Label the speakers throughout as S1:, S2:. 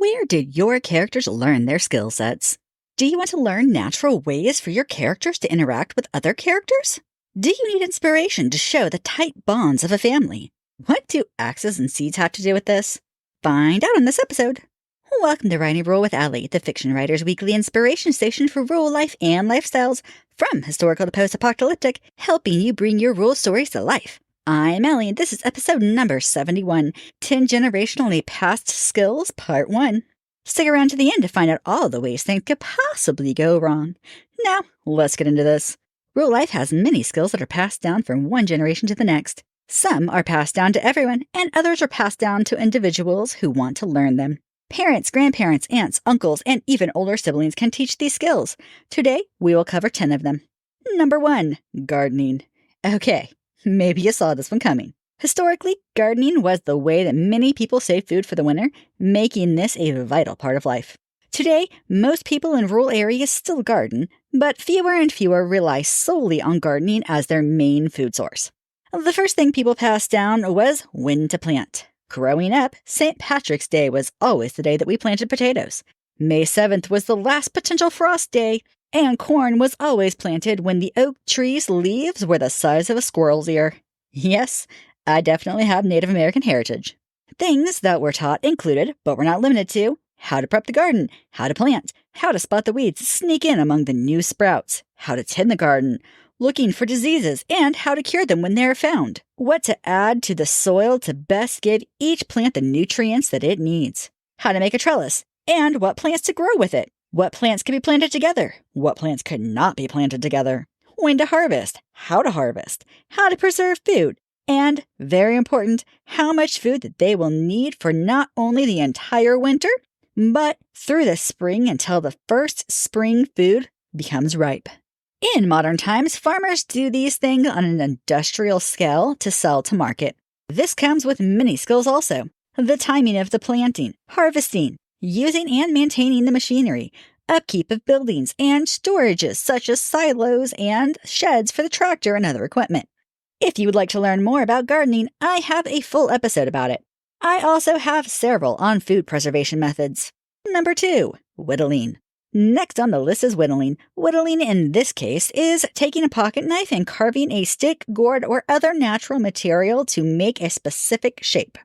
S1: Where did your characters learn their skill sets? Do you want to learn natural ways for your characters to interact with other characters? Do you need inspiration to show the tight bonds of a family? What do axes and seeds have to do with this? Find out in this episode. Welcome to Writing Rule with Allie, the Fiction Writer's weekly inspiration station for rule life and lifestyles, from historical to post-apocalyptic, helping you bring your rule stories to life. I'm Allie, and this is episode number 71, 10 Generationally Passed Skills, Part 1. Stick around to the end to find out all the ways things could possibly go wrong. Now, let's get into this. Real life has many skills that are passed down from one generation to the next. Some are passed down to everyone, and others are passed down to individuals who want to learn them. Parents, grandparents, aunts, uncles, and even older siblings can teach these skills. Today, we will cover 10 of them. Number 1, gardening. Okay, maybe you saw this one coming. Historically, gardening was the way that many people saved food for the winter, making this a vital part of life. Today, most people in rural areas still garden, but fewer and fewer rely solely on gardening as their main food source. The first thing people passed down was when to plant. Growing up, St. Patrick's Day was always the day that we planted potatoes. May 7th was the last potential frost day, and corn was always planted when the oak tree's leaves were the size of a squirrel's ear. Yes, I definitely have Native American heritage. Things that were taught included, but were not limited to, how to prep the garden, how to plant, how to spot the weeds, sneak in among the new sprouts, how to tend the garden, looking for diseases, and how to cure them when they are found, what to add to the soil to best give each plant the nutrients that it needs, how to make a trellis, and what plants to grow with it, what plants could be planted together, what plants could not be planted together, when to harvest, how to preserve food, and, very important, how much food that they will need for not only the entire winter, but through the spring until the first spring food becomes ripe. In modern times, farmers do these things on an industrial scale to sell to market. This comes with many skills also. The timing of the planting, harvesting, using and maintaining the machinery, upkeep of buildings, and storages such as silos and sheds for the tractor and other equipment. If you would like to learn more about gardening, I have a full episode about it. I also have several on food preservation methods. Number 2, whittling. Next on the list is whittling. Whittling in this case is taking a pocket knife and carving a stick, gourd, or other natural material to make a specific shape.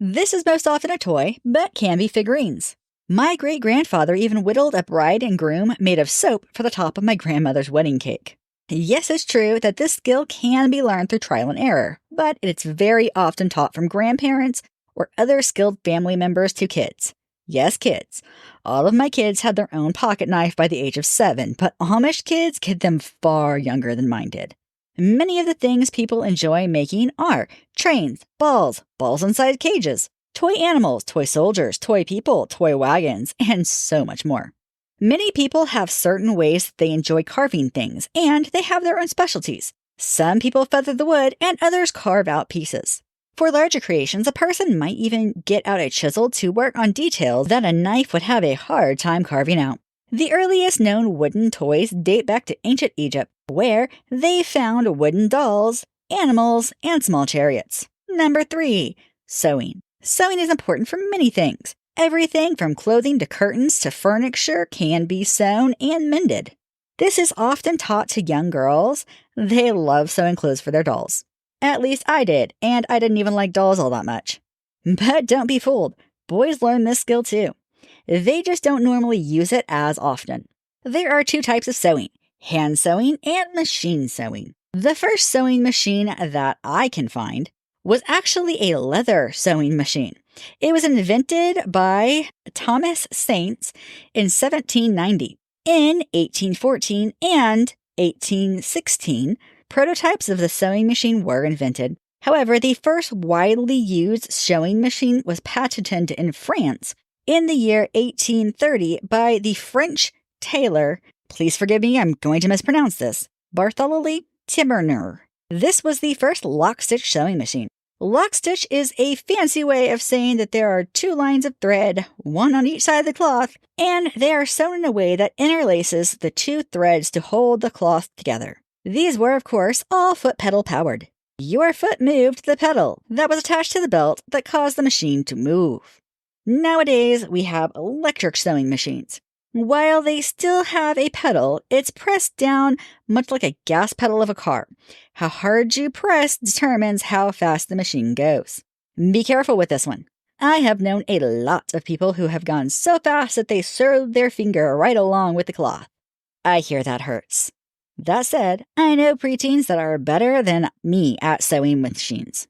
S1: This is most often a toy, but can be figurines. My great-grandfather even whittled a bride and groom made of soap for the top of my grandmother's wedding cake. Yes, it's true that this skill can be learned through trial and error, but it's very often taught from grandparents or other skilled family members to kids. Yes, kids. All of my kids had their own pocket knife by the age of 7, but Amish kids get them far younger than mine did. Many of the things people enjoy making are trains, balls inside cages, toy animals, toy soldiers, toy people, toy wagons, and so much more. Many people have certain ways that they enjoy carving things, and they have their own specialties. Some people feather the wood, and others carve out pieces. For larger creations, a person might even get out a chisel to work on details that a knife would have a hard time carving out. The earliest known wooden toys date back to ancient Egypt, where they found wooden dolls, animals, and small chariots. Number 3, sewing. Sewing is important for many things. Everything from clothing to curtains to furniture can be sewn and mended. This is often taught to young girls. They love sewing clothes for their dolls. At least I did, and I didn't even like dolls all that much. But don't be fooled. Boys learn this skill too. They just don't normally use it as often. There are 2 types of sewing, hand sewing and machine sewing. The first sewing machine that I can find was actually a leather sewing machine. It was invented by Thomas Saints in 1790. In 1814 and 1816, prototypes of the sewing machine were invented. However, the first widely used sewing machine was patented in France in the year 1830 by the French tailor, please forgive me, I'm going to mispronounce this, Bartholomew Tiberner. This was the first lock-stitch sewing machine. Lock-stitch is a fancy way of saying that there are 2 lines of thread, one on each side of the cloth, and they are sewn in a way that interlaces the 2 threads to hold the cloth together. These were, of course, all foot pedal powered. Your foot moved the pedal that was attached to the belt that caused the machine to move. Nowadays, we have electric sewing machines. While they still have a pedal, it's pressed down much like a gas pedal of a car. How hard you press determines how fast the machine goes. Be careful with this one. I have known a lot of people who have gone so fast that they sewed their finger right along with the cloth. I hear that hurts. That said, I know preteens that are better than me at sewing machines.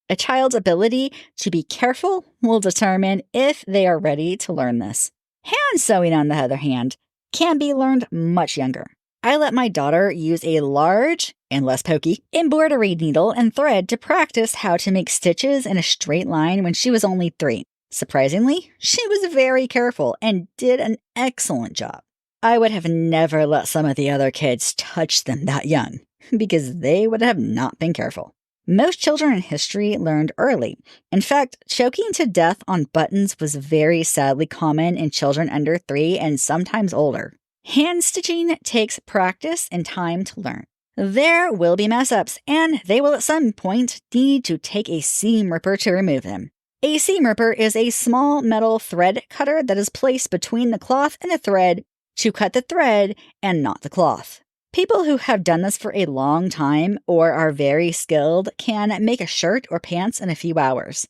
S1: A child's ability to be careful will determine if they are ready to learn this. Hand sewing, on the other hand, can be learned much younger. I let my daughter use a large and less pokey embroidery needle and thread to practice how to make stitches in a straight line when she was only 3. Surprisingly, she was very careful and did an excellent job. I would have never let some of the other kids touch them that young because they would have not been careful. Most children in history learned early. In fact, choking to death on buttons was very sadly common in children under 3 and sometimes older. Hand stitching takes practice and time to learn. There will be mess-ups, and they will at some point need to take a seam ripper to remove them. A seam ripper is a small metal thread cutter that is placed between the cloth and the thread to cut the thread and not the cloth. People who have done this for a long time or are very skilled can make a shirt or pants in a few hours.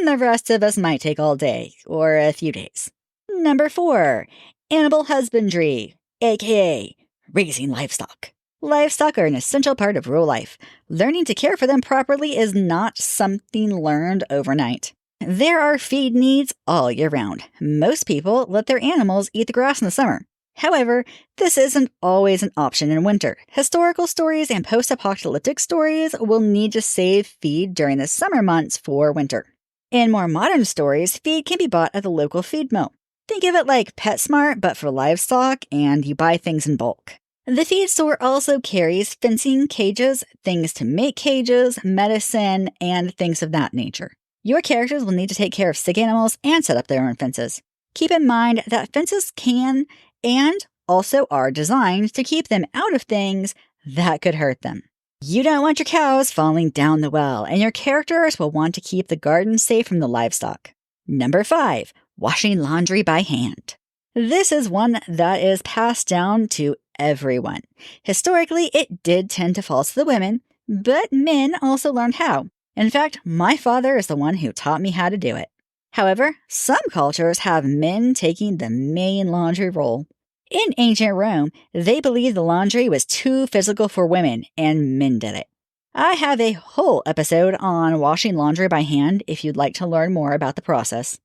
S1: The rest of us might take all day or a few days. Number 4, animal husbandry, aka raising livestock. Livestock are an essential part of rural life. Learning to care for them properly is not something learned overnight. There are feed needs all year round. Most people let their animals eat the grass in the summer. However, this isn't always an option in winter. Historical stories and post-apocalyptic stories will need to save feed during the summer months for winter. In more modern stories, feed can be bought at the local feed mill. Think of it like PetSmart, but for livestock, and you buy things in bulk. The feed store also carries fencing, cages, things to make cages, medicine, and things of that nature. Your characters will need to take care of sick animals and set up their own fences. Keep in mind that fences can and also are designed to keep them out of things that could hurt them. You don't want your cows falling down the well, and your characters will want to keep the garden safe from the livestock. Number 5, washing laundry by hand. This is one that is passed down to everyone. Historically, it did tend to fall to the women, but men also learned how. In fact, my father is the one who taught me how to do it. However, some cultures have men taking the main laundry role. In ancient Rome, they believed the laundry was too physical for women, and men did it. I have a whole episode on washing laundry by hand if you'd like to learn more about the process.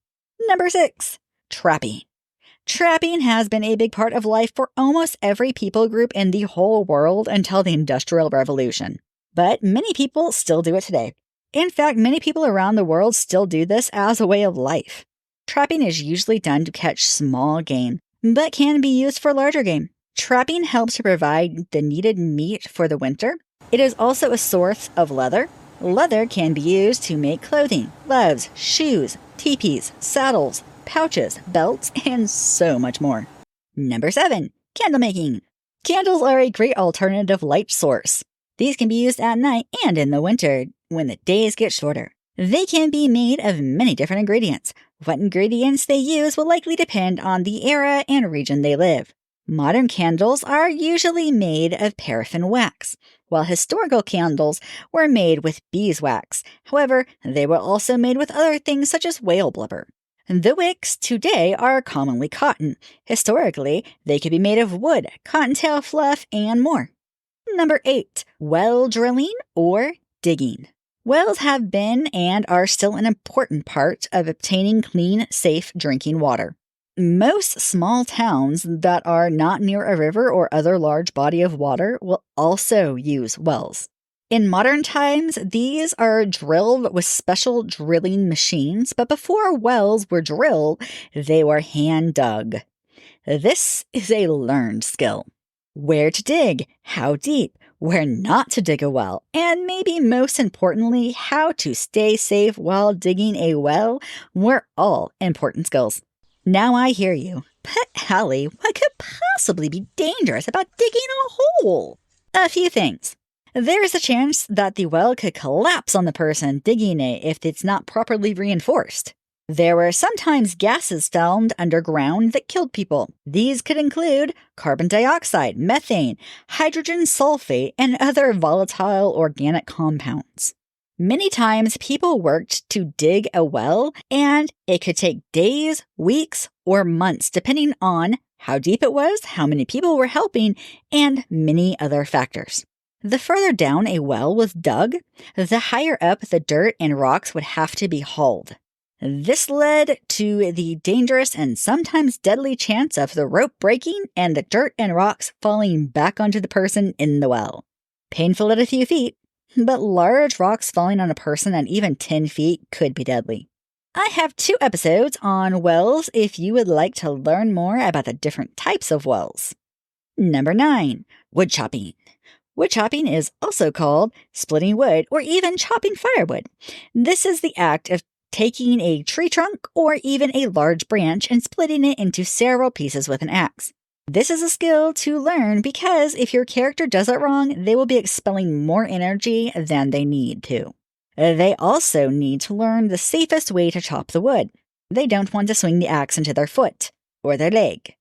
S1: Number 6, trapping. Trapping has been a big part of life for almost every people group in the whole world until the Industrial Revolution. But many people still do it today. In fact, many people around the world still do this as a way of life. Trapping is usually done to catch small game, but can be used for larger game. Trapping helps to provide the needed meat for the winter. It is also a source of leather. Leather can be used to make clothing, gloves, shoes, teepees, saddles, pouches, belts, and so much more. Number 7, candle making. Candles are a great alternative light source. These can be used at night and in the winter when the days get shorter. They can be made of many different ingredients. What ingredients they use will likely depend on the era and region they live. Modern candles are usually made of paraffin wax, while historical candles were made with beeswax. However, they were also made with other things such as whale blubber. The wicks today are commonly cotton. Historically, they could be made of wood, cottontail fluff, and more. Number 8, well drilling or digging. Wells have been and are still an important part of obtaining clean, safe drinking water. Most small towns that are not near a river or other large body of water will also use wells. In modern times, these are drilled with special drilling machines, but before wells were drilled, they were hand dug. This is a learned skill. Where to dig, how deep, where not to dig a well, and maybe most importantly, how to stay safe while digging a well were all important skills. Now I hear you. But Allie, what could possibly be dangerous about digging a hole? A few things. There is a chance that the well could collapse on the person digging it if it's not properly reinforced. There were sometimes gases found underground that killed people. These could include carbon dioxide, methane, hydrogen sulfate, and other volatile organic compounds. Many times people worked to dig a well, and it could take days, weeks, or months depending on how deep it was, how many people were helping, and many other factors. The further down a well was dug, the higher up the dirt and rocks would have to be hauled. This led to the dangerous and sometimes deadly chance of the rope breaking and the dirt and rocks falling back onto the person in the well. Painful at a few feet, but large rocks falling on a person at even 10 feet could be deadly. I have 2 episodes on wells if you would like to learn more about the different types of wells. Number 9. Wood chopping. Wood chopping is also called splitting wood or even chopping firewood. This is the act of taking a tree trunk or even a large branch and splitting it into several pieces with an axe. This is a skill to learn because if your character does it wrong, they will be expelling more energy than they need to. They also need to learn the safest way to chop the wood. They don't want to swing the axe into their foot or their leg.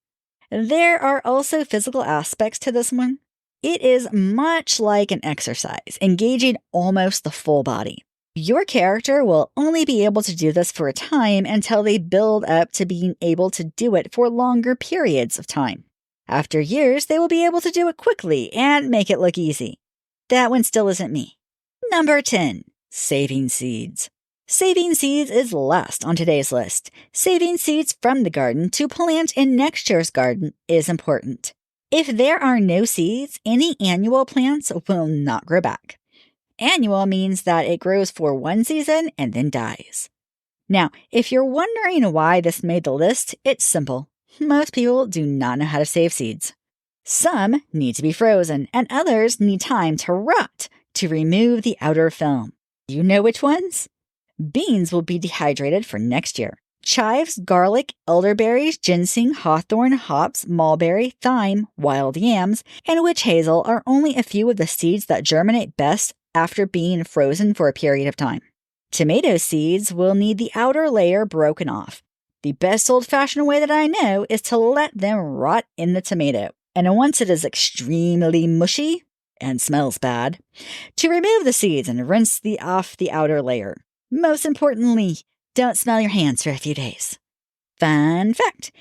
S1: There are also physical aspects to this one. It is much like an exercise, engaging almost the full body. Your character will only be able to do this for a time until they build up to being able to do it for longer periods of time. After years, they will be able to do it quickly and make it look easy. That one still isn't me. Number 10. Saving seeds. Saving seeds is last on today's list. Saving seeds from the garden to plant in next year's garden is important. If there are no seeds, any annual plants will not grow back. Annual means that it grows for one season and then dies. Now, if you're wondering why this made the list, it's simple. Most people do not know how to save seeds. Some need to be frozen, and others need time to rot to remove the outer film. Do you know which ones? Beans will be dehydrated for next year. Chives, garlic, elderberries, ginseng, hawthorn, hops, mulberry, thyme, wild yams, and witch hazel are only a few of the seeds that germinate best after being frozen for a period of time. Tomato seeds will need the outer layer broken off. The best old-fashioned way that I know is to let them rot in the tomato. And once it is extremely mushy and smells bad, to remove the seeds and rinse off the outer layer. Most importantly, don't smell your hands for a few days. Fun fact.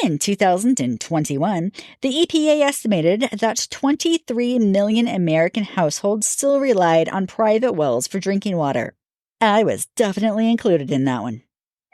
S1: In 2021, the EPA estimated that 23 million American households still relied on private wells for drinking water. I was definitely included in that one.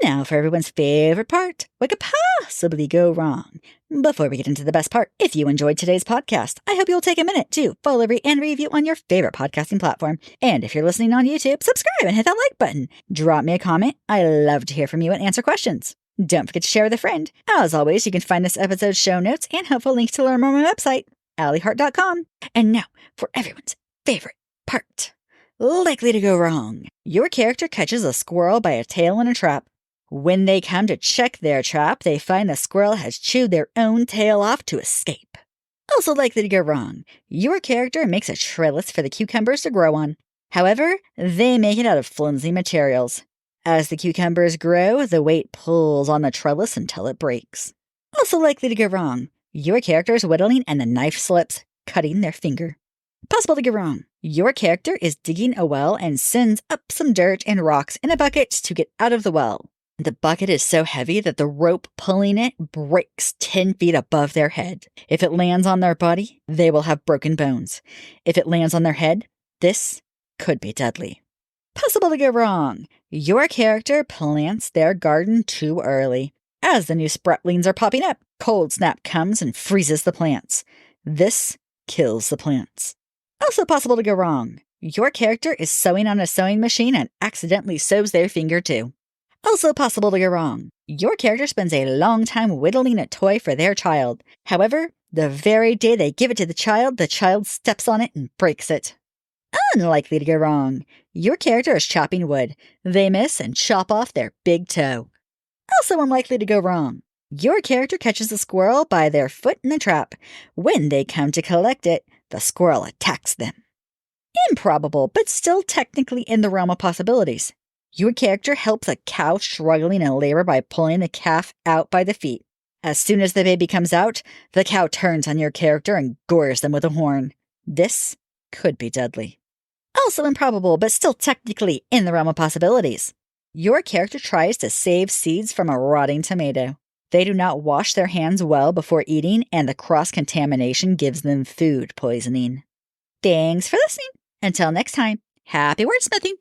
S1: Now for everyone's favorite part, what could possibly go wrong? Before we get into the best part, if you enjoyed today's podcast, I hope you'll take a minute to follow, rate, and review on your favorite podcasting platform. And if you're listening on YouTube, subscribe and hit that like button. Drop me a comment. I love to hear from you and answer questions. Don't forget to share with a friend. As always, you can find this episode's show notes and helpful links to learn more on my website, AllieHart.com. And now, for everyone's favorite part. Likely to go wrong. Your character catches a squirrel by a tail in a trap. When they come to check their trap, they find the squirrel has chewed their own tail off to escape. Also likely to go wrong. Your character makes a trellis for the cucumbers to grow on. However, they make it out of flimsy materials. As the cucumbers grow, the weight pulls on the trellis until it breaks. Also likely to go wrong. Your character is whittling and the knife slips, cutting their finger. Possible to go wrong. Your character is digging a well and sends up some dirt and rocks in a bucket to get out of the well. The bucket is so heavy that the rope pulling it breaks 10 feet above their head. If it lands on their body, they will have broken bones. If it lands on their head, this could be deadly. Possible to go wrong. Your character plants their garden too early. As the new sproutlings are popping up, cold snap comes and freezes the plants. This kills the plants. Also possible to go wrong. Your character is sewing on a sewing machine and accidentally sews their finger too. Also possible to go wrong. Your character spends a long time whittling a toy for their child. However, the very day they give it to the child steps on it and breaks it. Unlikely to go wrong. Your character is chopping wood. They miss and chop off their big toe. Also unlikely to go wrong. Your character catches a squirrel by their foot in a trap. When they come to collect it, the squirrel attacks them. Improbable, but still technically in the realm of possibilities. Your character helps a cow struggling in labor by pulling the calf out by the feet. As soon as the baby comes out, the cow turns on your character and gores them with a horn. This could be deadly. Also improbable, but still technically in the realm of possibilities. Your character tries to save seeds from a rotting tomato. They do not wash their hands well before eating, and the cross-contamination gives them food poisoning. Thanks for listening. Until next time, happy wordsmithing!